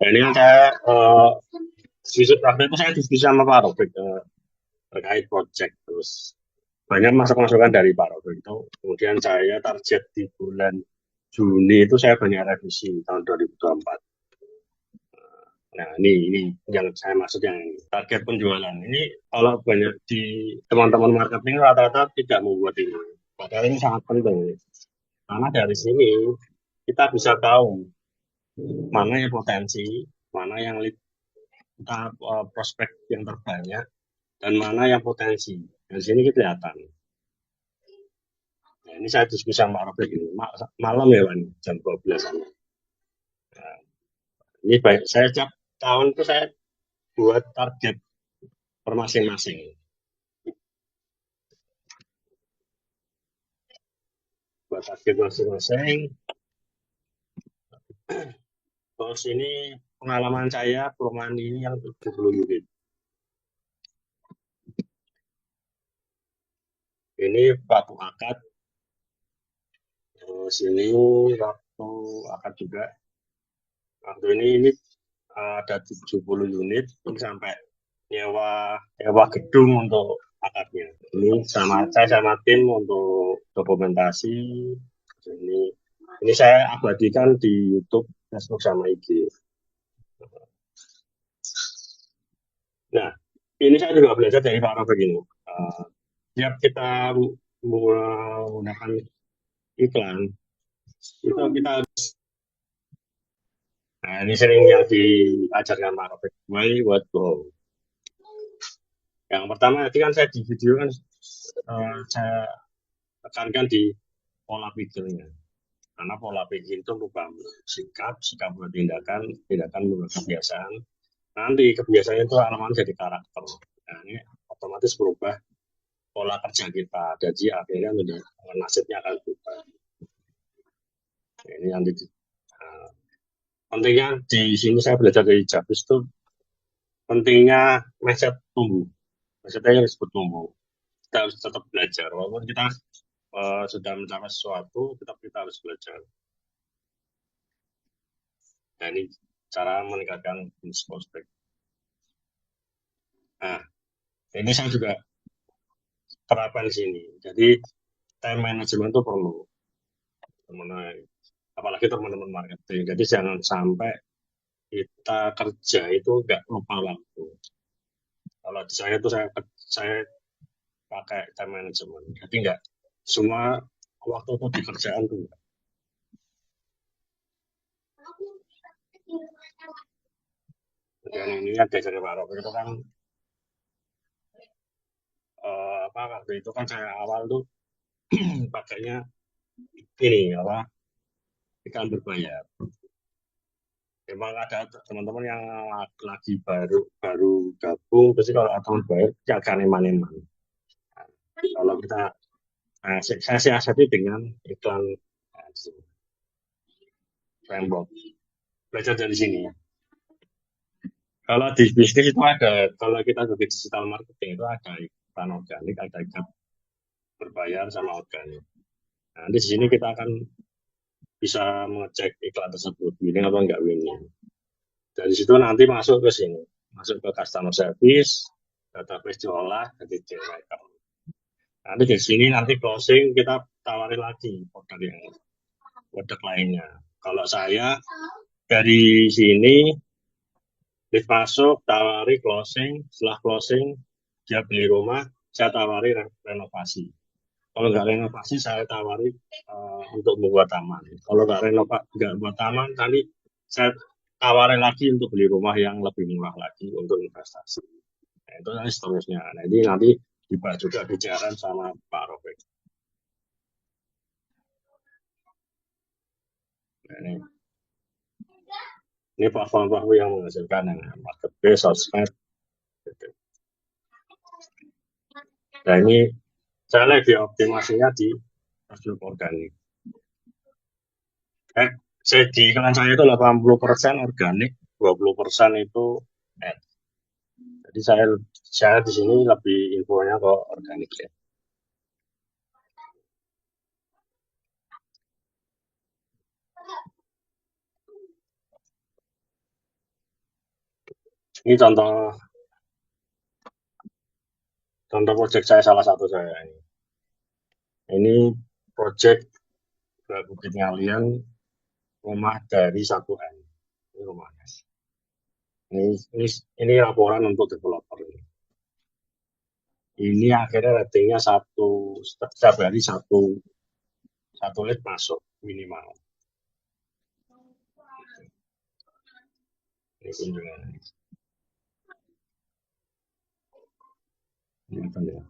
Nah, ini kan saya waktu itu saya diskusi sama Pak Robert terkait project terus banyak masukan-masukan dari Pak Robert itu. Kemudian saya target di bulan Juni itu saya banyak revisi tahun 2024. Nah, ini yang saya maksud yang ini. Target penjualan. Ini kalau banyak di teman-teman marketing rata-rata tidak membuat ini. Padahal ini sangat penting. Karena dari sini kita bisa tahu mana yang potensi, mana yang kita prospek yang terbanyak, dan mana yang potensi. Dari sini kelihatan. Nah, ini saya diskusi sama Pak Robert ini. Malam ya, Wan, jam 12. Nah, ini baik. Saya setiap tahun itu saya buat target per masing-masing. Buat target masing-masing. Terus ini pengalaman saya perumahan ini yang 70 unit. Ini waktu akad. Terus ini waktu akad juga. Waktu ini ada 70 unit. Ini sampai nyewa gedung untuk akadnya. Ini saya sama tim untuk dokumentasi. Ini saya abadikan di YouTube, Facebook sama IG. Nah, ini saya juga belajar dari Pak Robert ini. Tiap kita menggunakan iklan, itu kita harus. Nah, ini sering yang diajarkan Pak Robert. Why, what, go. Yang pertama, tadi kan saya di video kan saya tekankan di pola pikirnya. Karena pola pikir itu merubah sikap, sikap berubah tindakan, tindakan berubah kebiasaan. Nanti kebiasaan itu lama-lama jadi karakter. Nah, ini otomatis berubah pola kerja kita. Jadi akhirnya nasibnya akan berubah. Nah, ini yang pentingnya di sini saya belajar dari Jabus itu pentingnya mindset tumbuh. Mindsetnya yang disebut tumbuh. Kita harus tetap belajar. Walaupun kita sudah mencapai sesuatu, tetap kita harus belajar. Nah, ini cara meningkatkan bisnis prospek. Nah, ini saya juga terapkan di sini. Jadi time management itu perlu, apalagi teman-teman marketing. Jadi jangan sampai kita kerja itu nggak lupa waktu. Kalau di saya itu saya pakai time management. Jadi nggak semua waktu itu di kerjaan tuh. Dan ini ada dari Pak Rob itu kan apa waktu itu kan saya awal tuh pakainya ini apa ikan berbayar. Memang ada teman-teman yang lagi baru baru gabung, pasti kalau teman bayar jangan eman-eman. Kalau kita saya siasati dengan iklan framework. Belajar dari sini. Kalau di bisnis itu ada, kalau kita di digital marketing itu ada iklan organik, ada iklan berbayar sama organik. Nah, di sini kita akan bisa mengecek iklan tersebut winning atau enggak winning. Dari situ nanti masuk ke sini, masuk ke customer service, database diolah, jadi generator. Nanti di sini nanti closing kita tawarin lagi produk lainnya. Kalau saya dari sini lift masuk, tawari closing, setelah closing dia beli rumah, saya tawari renovasi. Kalau nggak renovasi, saya tawari untuk membuat taman. Kalau nggak buat taman, tadi saya tawarin lagi untuk beli rumah yang lebih murah lagi untuk investasi. Nah, itu nanti seterusnya. Nah, ini nanti dibahas juga bicara sama Pak Robert. Nah, ini platform-platform yang menghasilkan yang marketplace, sosmed. Gitu. Nah, ini saya lagi optimasinya di Facebook organik. Di iklan saya itu 80% organik, 20% itu ad. Jadi saya di sini lebih infonya ke organik ya. Ini contoh project saya, salah satu saya ini. Ini project Bukit Ngalian, rumah dari 1M. Ini rumahnya. Ini, ini, ini laporan untuk developer ini. Ini akhirnya ratingnya setiap hari satu lead masuk minimal. Ini kunjungan. Ini apa ya?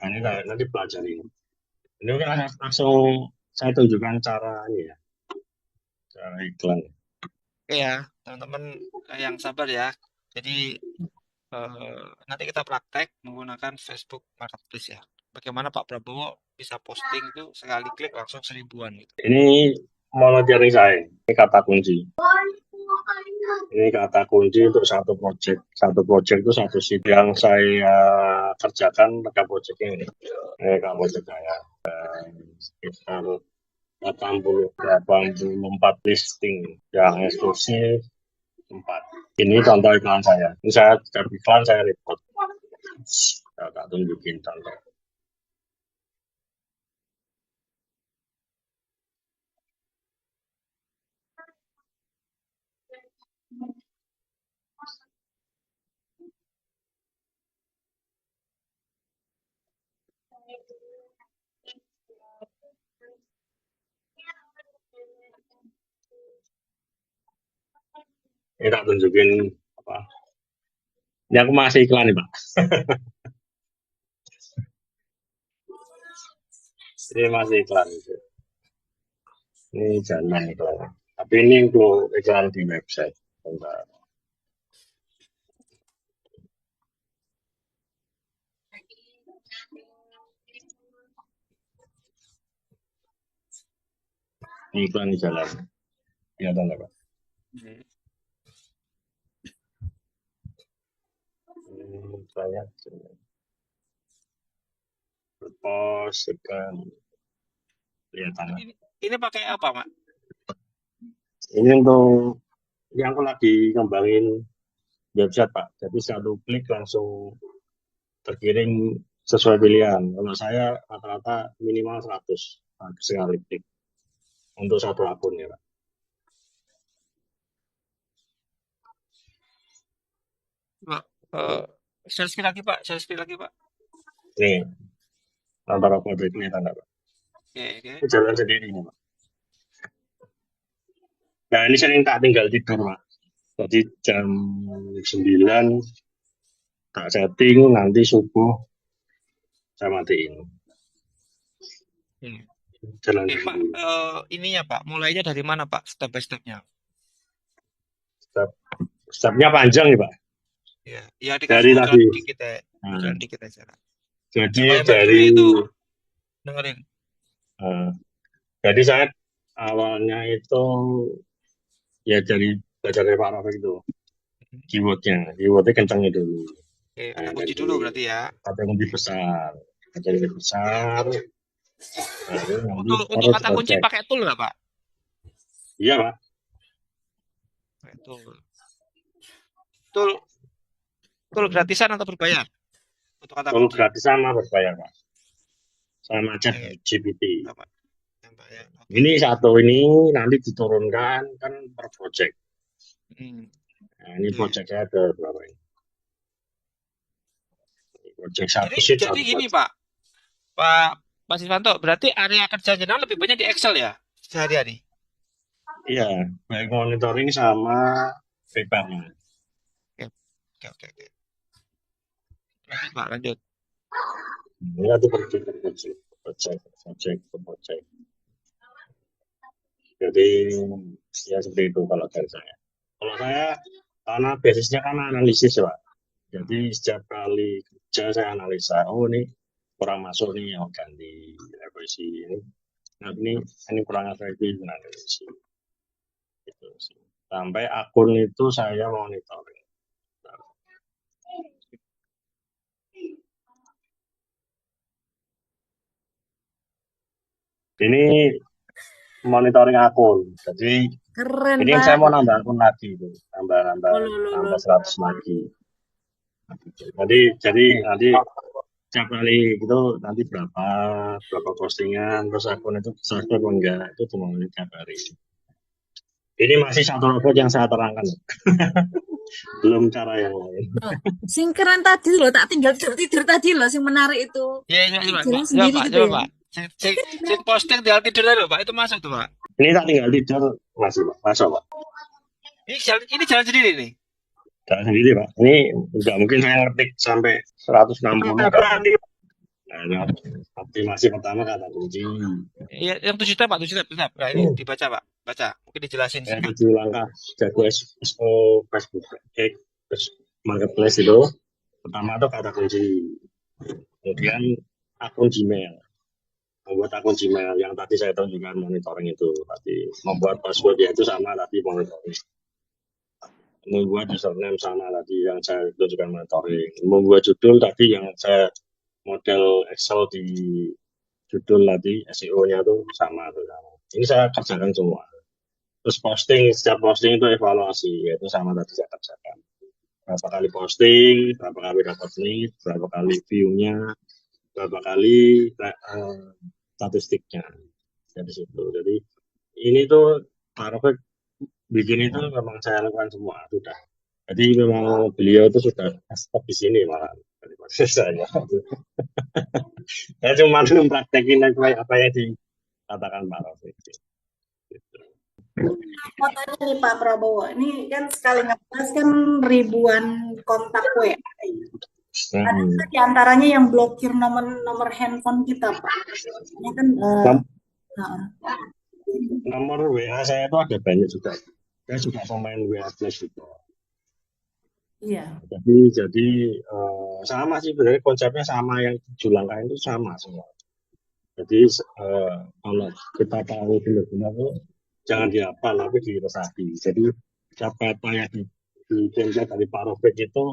Nah, ini nanti pelajari. Ini kan langsung saya tunjukkan caranya ya, cara iklan. Oke ya, teman-teman yang sabar ya. Jadi nanti kita praktek menggunakan Facebook Marketplace ya. Bagaimana Pak Prabowo bisa posting itu sekali klik langsung 1000-an gitu. Ini monitoring saya, ini kata kunci. Ini kata kunci untuk satu project. Satu project itu satu sheet yang saya kerjakan pada project ini. Ini kalau project saya sekitar 84 listing yang eksklusif 4. Ini contoh iklan saya. Ini saya iklan saya report. Saya tak tunjukin contoh. Ini tak tunjukin apa. Ini aku masih iklan nih Pak. Ini masih iklan. Ini jangan iklan. Tapi ini untuk iklan di website. Bentar. Ini iklan di jalan. Kelihatan nggak Pak? Ini banyak. Berpos, iklan. Kelihatan. Ini pakai apa, Mak? Ini untuk yang aku lagi ngembangin website Pak. Jadi satu klik langsung terkirim sesuai pilihan. Kalau saya rata-rata minimal 100 sekali klik untuk satu akun ya Pak. Pak, share screen lagi Pak, share screen lagi Pak. Nih, antara kode ini tanda Pak. Oke, oke. Ini jalan sendiri nih Pak. Nah ini saya tak tinggal tidur Pak. Jadi jam 9 tak setting, nanti subuh saya matiin. Jalan Oke, Pak, sendiri. ininya Pak, mulainya dari mana Pak, step by stepnya? Stepnya panjang ya Pak. Ya, ya dikasih Dari bocoran tadi. dikit ya, Nah, bocoran dikit aja. jadi Supaya Mbak dari Juli itu dengerin. uh, jadi saya awalnya itu ya dari belajar dari Pak Rafiq itu keywordnya kencangnya dulu. Oke, kata Nah, kunci dari dulu berarti ya. kata kunci besar, kata kunci besar, baru nanti Untuk terus kata kunci project. pakai tool nggak Pak? Iya Pak, Pakai tool. Tool gratisan atau berbayar? Untuk kata kalau kunci. gratis sama berbayar Pak, sama chat Oke, GPT. Pak. Pak ya. Oke, Ini oke. satu ini nanti diturunkan kan per project. Hmm, Nah, ini oke. project saya ada berapa ini? Project Jadi satu sheet jadi satu gini project. Pak, Pak Pak Siswanto, berarti area kerja jenengan lebih banyak di Excel ya sehari-hari? Iya, baik monitoring sama prepare. Oke, oke, oke, oke. Lanjut Pak, lanjut. Ini nanti project per project, project per project. Jadi ya seperti itu kalau dari saya. Kalau saya karena basisnya kan analisis ya Pak. Jadi setiap kali kerja saya analisa, oh ini kurang masuk nih, oh ganti revisi ini. Nah ini kurang efektif analisis. Gitu sih. Sampai akun itu saya monitoring. Ini monitoring akun. Jadi Keren, Ini kan Pak. saya mau nambah akun lagi itu, nambah nambah Oh, lo, lo, lo, nambah lo. 100 lagi. Jadi nanti setiap kali itu nanti berapa postingan terus akun itu subscribe atau enggak itu cuma tiap hari. Ini masih satu robot yang saya terangkan, belum cara yang lain. Oh, sing keren tadi loh, tak tinggal tidur-tidur tadi loh, sing menarik itu. Ya, ya, coba, Jalan Pak. Coba, sendiri Pak. gitu Coba, ya. Pak. Sing posting tinggal tidur aja, Pak. Itu masuk tuh, Pak. Ini tak tinggal tidur masih Pak, masuk Pak. Ini jalan sendiri nih. Jalan sendiri Pak. Ini nggak mungkin saya ngetik sampai 160 kan. Nah, optimasi pertama kata kunci. Ya, yang 7 tab, Pak. 7 tab. 7 tab. Nah, ini dibaca, Pak. Baca. Mungkin dijelasin Yang singkat. 7 langkah jago SEO Facebook, terus marketplace itu. Pertama itu kata kunci. Kemudian akun Gmail. Membuat akun Gmail yang tadi saya tunjukkan monitoring itu. Tadi membuat password itu sama tadi monitoring. Membuat username sama tadi yang saya tunjukkan monitoring. Membuat judul tadi yang saya model Excel di judul tadi SEO-nya tuh sama tuh. Ini saya kerjakan semua. Terus posting, setiap posting itu evaluasi, yaitu sama tadi saya kerjakan. Berapa kali posting, berapa kali dapat lead, berapa kali view-nya, berapa kali statistiknya. Dari situ. Jadi ini tuh Parfait bikin itu memang saya lakukan semua sudah. Jadi memang beliau itu sudah stop di sini malah daripada saya. Saya cuma praktekin apa yang dikatakan Pak Rafiq. Mau tanya nih Pak Prabowo, ini kan sekali ngebahas kan ribuan kontak WA. Ada Hmm. nggak di antaranya yang blokir nomor handphone kita, Pak? Ini kan, nah, Nomor WA saya itu ada banyak juga. Saya juga pemain WA Flash juga. iya. Jadi sama sih sebenarnya konsepnya sama yang 7 langkah itu sama semua. Jadi kalau kita tahu benar-benar tuh jangan dihafal tapi diresapi. Jadi apa yang ditemplate dari Pak Rofik itu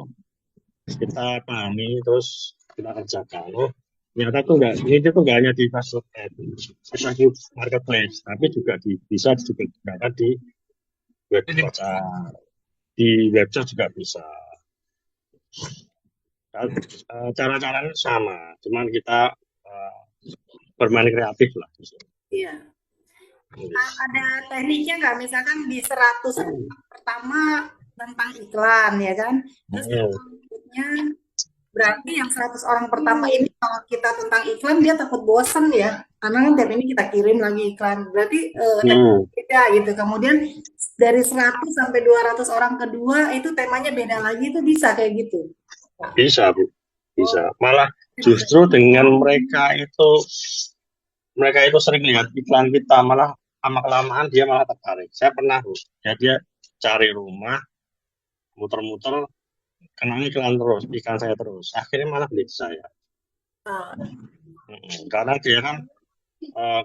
kita pahami terus kita kerjakan. Oh ternyata tuh enggak, ini tuh enggak hanya di Facebook Facebook Marketplace, tapi juga bisa juga digunakan di web pasar, di website juga bisa. Cara-caranya sama, cuman kita bermain kreatif lah. Iya. Ada tekniknya nggak? Misalkan di 100 pertama tentang iklan, ya kan? Terus yang berikutnya berarti yang 100 orang pertama ini kalau kita tentang iklan dia takut bosen ya. Karena kan tiap ini kita kirim lagi iklan. Berarti temanya beda gitu. Kemudian dari 100 sampai 200 orang kedua itu temanya beda lagi, itu bisa kayak gitu. Bisa Bu, bisa. Malah justru dengan mereka itu sering lihat iklan kita, malah lama kelamaan dia malah tertarik. Saya pernah Bu, ya dia cari rumah, muter-muter, kena iklan terus, iklan saya terus. Akhirnya malah beli ke saya. Karena dia kan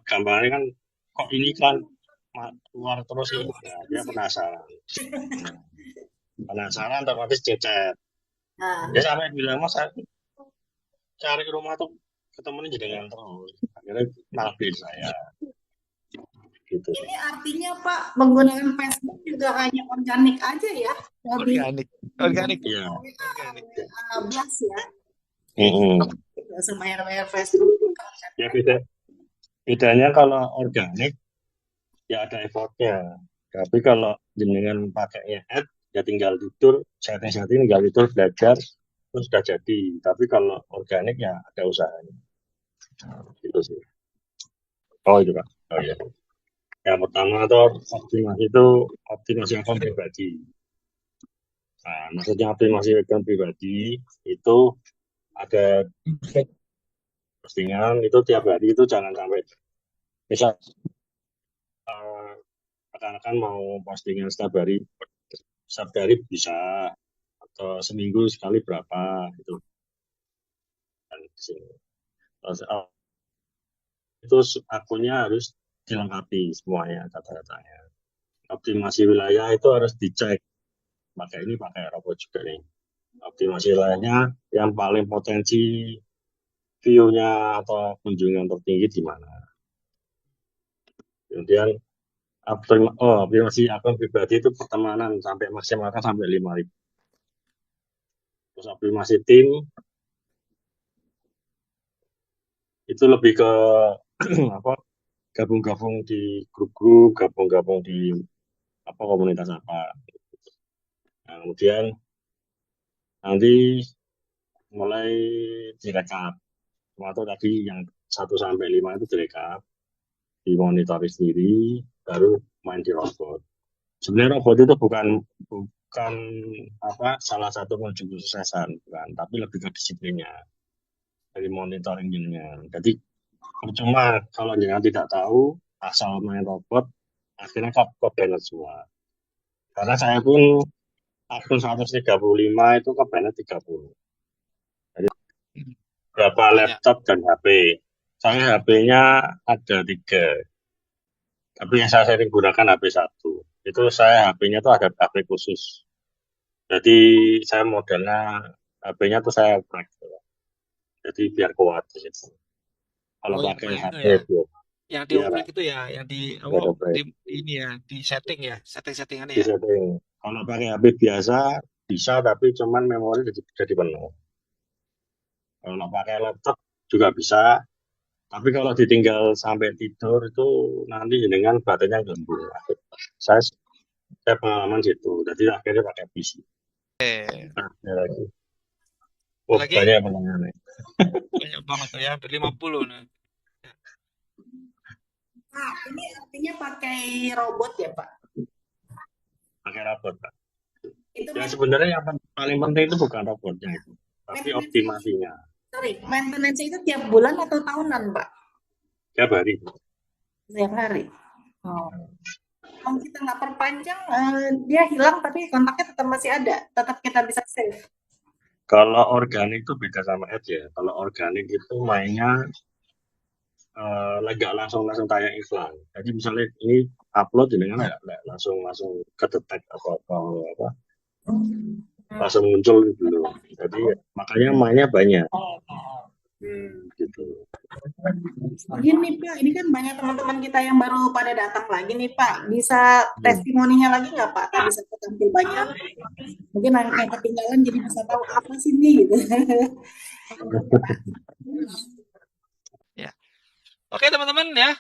gambarnya kan kok ini iklan keluar terus itu, ya, dia penasaran. Penasaran, otomatis cecet. Dia sampai bilang mas saya cari rumah tuh ketemunya jenengan terus. Akhirnya malah beli saya. Gitu. Ini artinya Pak menggunakan Facebook juga hanya organik aja ya, Organik. Iya. blast ya, Mm-mm. sama bayar Facebook. Ya bedanya kalau organik ya ada effortnya. Tapi kalau jenengan pakainya ad ya tinggal tidur, setting tinggal tidur belajar terus sudah jadi. Tapi kalau organik ya ada usahanya. Gitu sih. Oh itu Pak. Oh iya. Yang pertama tuh optimasi akun pribadi. Nah, maksudnya optimasi akun pribadi itu ada postingan itu tiap hari itu jangan sampai misal rekan-rekan mau postingan setiap hari bisa atau seminggu sekali berapa gitu dan di sini. Terus, itu akunnya harus dilengkapi semuanya data-datanya. Optimasi wilayah itu harus dicek. Pakai robot juga nih. Optimasi wilayahnya yang paling potensi view-nya atau kunjungan tertinggi di mana. Kemudian Aplikasi akun pribadi itu pertemanan sampai maksimalkan sampai 5.000. Terus aplikasi tim itu lebih ke apa, gabung-gabung di grup-grup, gabung-gabung di apa, komunitas apa. Nah, kemudian nanti mulai direkap. Waktu tadi yang 1 sampai 5 itu direkap, dimonitoring sendiri, baru main di robot. Sebenarnya robot itu bukan apa, salah satu kunci kesuksesan, bukan, tapi lebih ke disiplinnya dari monitoringnya. Jadi percuma kalau jangan tidak tahu, asal main robot, akhirnya ke balance semua. Karena saya pun akun 135 itu ke balance 30. Jadi berapa Banyak. laptop dan HP. Saya HP-nya ada 3. Tapi yang saya sering gunakan HP 1. Itu saya HP-nya tuh ada HP khusus. Jadi saya modelnya HP-nya tuh saya break. Jadi biar kuat di situ. Kalau Oh, yang pakai itu HP ya. biar Yang biar dioprek itu ya, yang di biar break. di ini ya, di setting ya, settingannya Di ya. setting. Kalau pakai HP biasa bisa, tapi cuman memori jadi penuh. Kalau pakai laptop juga bisa, tapi kalau ditinggal sampai tidur itu nanti dengan baterainya gembur. Saya pengalaman situ, jadi akhirnya pakai PC. Ada lagi. Oh, Lagi banyak pertanyaannya. banyak banget tuh ya, hampir 50 nih. Pak, ini artinya pakai robot ya, Pak? Pakai robot, Pak. Itu Ya sebenarnya yang paling penting itu bukan robotnya itu, tapi optimasinya. maintenance itu tiap bulan atau tahunan, Pak? Tiap hari. Tiap hari. Oh. Kalau kita nggak perpanjang, dia hilang tapi kontaknya tetap masih ada, tetap kita bisa save. Kalau organik itu beda sama ads ya. Kalau organik itu mainnya nggak langsung tayang iklan. Jadi misalnya ini upload dengan langsung kedetek apa langsung muncul dulu. Jadi makanya mainnya banyak. Gitu. Ini Pak, ini kan banyak teman-teman kita yang baru pada datang lagi nih Pak. Bisa testimoninya lagi nggak Pak? Tadi saya tampil banyak. Mungkin yang ketinggalan jadi bisa tahu apa sih ini gitu. Ya. Oke teman-teman ya,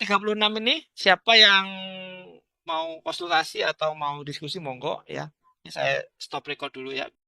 36 ini siapa yang mau konsultasi atau mau diskusi monggo ya. Ini saya stop record dulu ya.